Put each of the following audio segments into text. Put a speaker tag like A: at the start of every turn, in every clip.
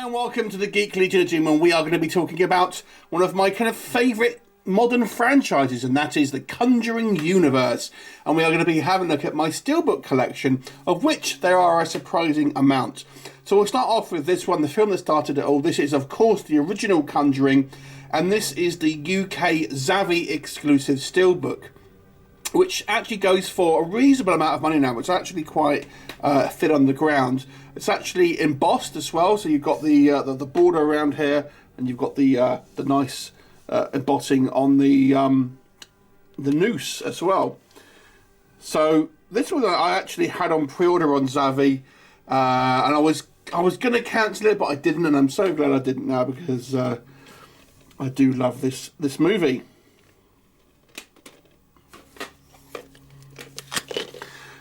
A: and welcome to the Geek Legion, and we are going to be talking about one of my kind of favourite modern franchises, and that is the Conjuring universe. And we are going to be having a look at my Steelbook collection, of which there are a surprising amount. So we'll start off with this one, the film that started it all. This is, of course, the original Conjuring, and this is the UK Zavvi exclusive Steelbook, which actually goes for a reasonable amount of money now. It's actually quite thin on the ground. It's actually embossed as well, so you've got the border around here, and you've got the nice embossing on the noose as well. So this one I actually had on pre-order on Zavvi, and I was going to cancel it, but I didn't, and I'm so glad I didn't now, because I do love this movie.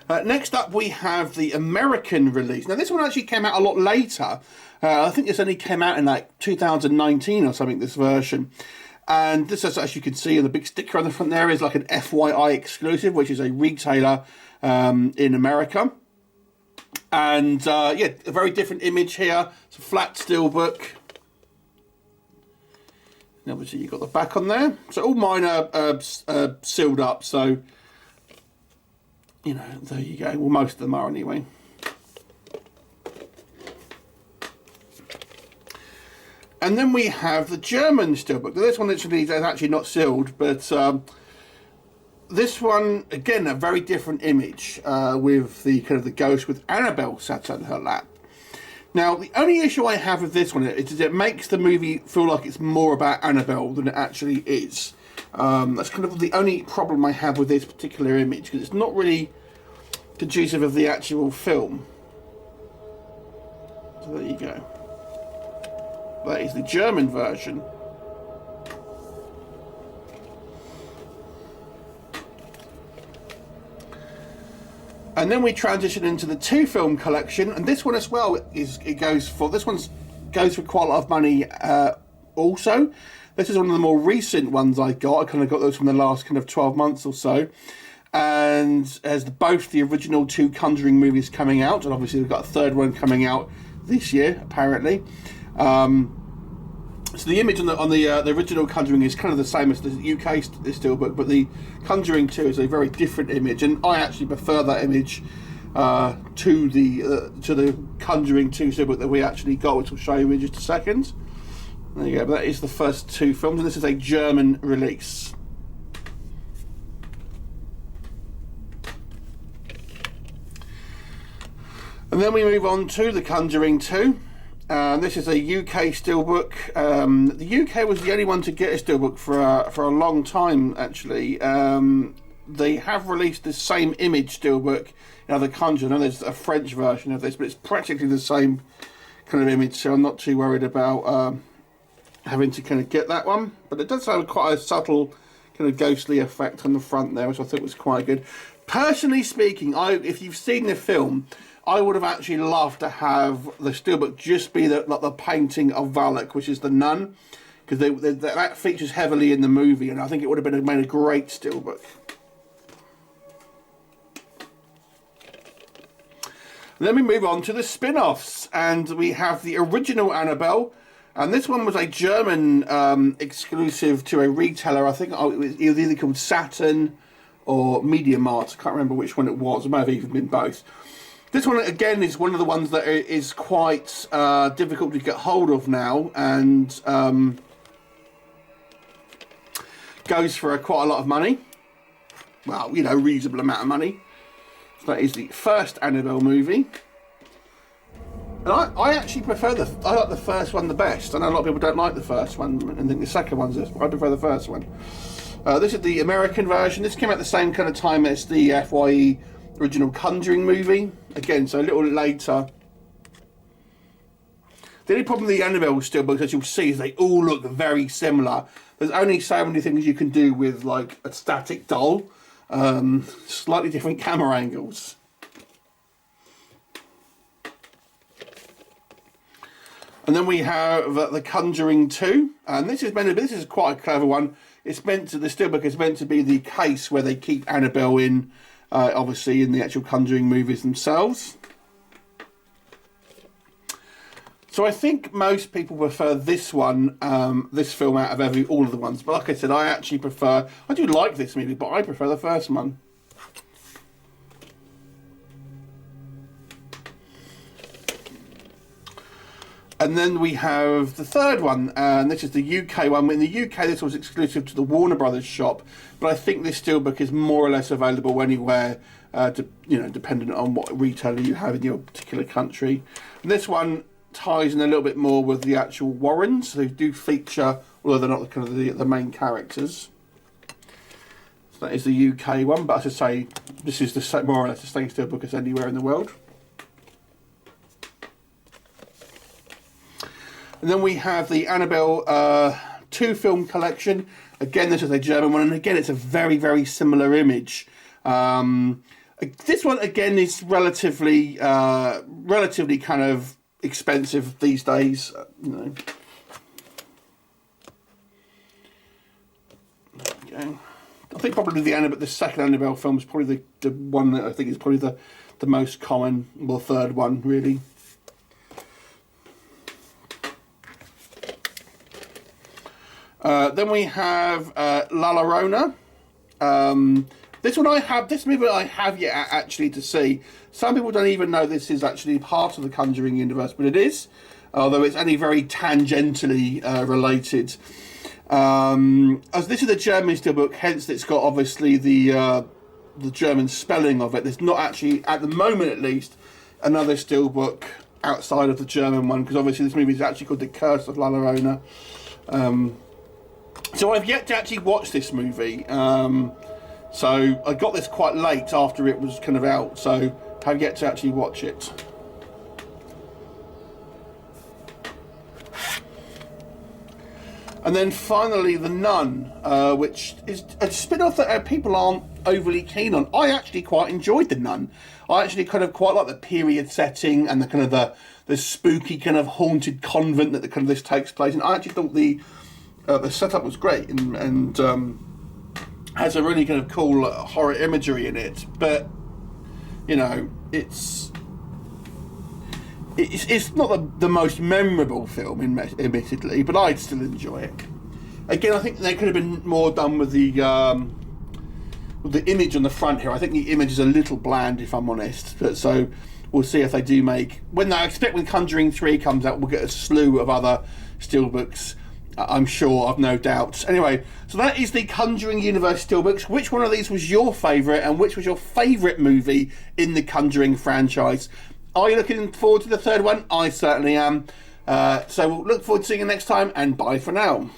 A: Next up, we have the American release. Now, this one actually came out a lot later. I think this only came out in like 2019 or something, this version. And this is, as you can see, the big sticker on the front there is like an FYI exclusive, which is a retailer in America. And yeah, a very different image here. It's a flat steelbook. And obviously, you've got the back on there. So all mine are sealed up, so you know, there you go. Well, most of them are anyway. And then we have the German Steelbook. Now, this one literally is actually not sealed, but this one, again, a very different image with the kind of the ghost with Annabelle sat on her lap. Now, the only issue I have with this one is it makes the movie feel like it's more about Annabelle than it actually is. That's kind of the only problem I have with this particular image, because it's not really conducive of the actual film. So there you go. That is the German version. And then we transition into the two-film collection, and this one as well goes for quite a lot of money also. This is one of the more recent ones I got. I kind of got those from the last kind of 12 months or so. And as both the original two Conjuring movies coming out, and obviously we've got a third one coming out this year, apparently. So the image on the original Conjuring is kind of the same as the UK Steelbook, but the Conjuring 2 is a very different image, and I actually prefer that image to the Conjuring 2 Steelbook that we actually got, which will show you in just a second. There you go, but that is the first two films, and this is a German release. And then we move on to the Conjuring 2. This is a UK Steelbook. The UK was the only one to get a Steelbook for a long time, actually. They have released the same image Steelbook in other countries. I know there's a French version of this, but it's practically the same kind of image, so I'm not too worried about having to kind of get that one. But it does have quite a subtle kind of ghostly effect on the front there, which I thought was quite good. Personally speaking, if you've seen the film, I would have actually loved to have the Steelbook just be like the painting of Valak, which is the nun, because that features heavily in the movie, and I think it would have made a great Steelbook. Then we move on to the spin-offs, and we have the original Annabelle, and this one was a German exclusive to a retailer. I think it was either called Saturn or Media Mart. I can't remember which one it was. It might have even been both. This one, again, is one of the ones that is quite difficult to get hold of now, and goes for quite a lot of money. Well, you know, reasonable amount of money. So that is the first Annabelle movie. And I actually prefer I like the first one the best. I know a lot of people don't like the first one and think the second one's this, but I prefer the first one. This is the American version. This came out the same kind of time as the FYE original Conjuring movie. Again, so a little later. The only problem with the Annabelle Steelbooks, as you'll see, is they all look very similar. There's only so many things you can do with like a static doll. Slightly different camera angles. And then we have the Conjuring 2, and this is quite a clever one. The Steelbook is meant to be the case where they keep Annabelle in, obviously in the actual Conjuring movies themselves. So I think most people prefer this one, this film out of all of the ones. But like I said, I do like this movie, but I prefer the first one. And then we have the third one, and this is the UK one. In the UK, this was exclusive to the Warner Brothers shop, but I think this Steelbook is more or less available anywhere, dependent on what retailer you have in your particular country. And this one ties in a little bit more with the actual Warrens, who do feature, although they're not the main characters. So that is the UK one, but as I say, this is more or less the same Steelbook as anywhere in the world. And then we have the Annabelle 2 film collection. Again, this is a German one, and again, it's a very, very similar image. This one, again, is relatively kind of expensive these days. There we go. I think probably the second Annabelle film is probably the one that I think is probably the most common, well, third one, really. Then we have La Llorona. This movie I have yet actually to see. Some people don't even know this is actually part of the Conjuring universe, but it is, although it's only very tangentially related. As this is a German Steelbook, hence it's got obviously the German spelling of it. There's not actually, at the moment at least, another Steelbook outside of the German one, because obviously this movie is actually called The Curse of La Llorona. So I've yet to actually watch this movie. So I got this quite late after it was kind of out, so I've yet to actually watch it. And then finally, The Nun, which is a spin-off that people aren't overly keen on. I actually quite enjoyed The Nun. I actually kind of quite like the period setting and the kind of the spooky kind of haunted convent that this takes place in. I actually thought the setup was great and has a really kind of cool horror imagery in it. But it's not the most memorable film, admittedly, but I'd still enjoy it. Again, I think they could have been more done with the image on the front here. I think the image is a little bland, if I'm honest. But so we'll see if they do make. When Conjuring 3 comes out, we'll get a slew of other Steelbooks. I'm sure, I've no doubts. Anyway, so that is the Conjuring universe Steelbooks. Which one of these was your favourite, and which was your favourite movie in the Conjuring franchise? Are you looking forward to the third one? I certainly am. So we'll look forward to seeing you next time, and bye for now.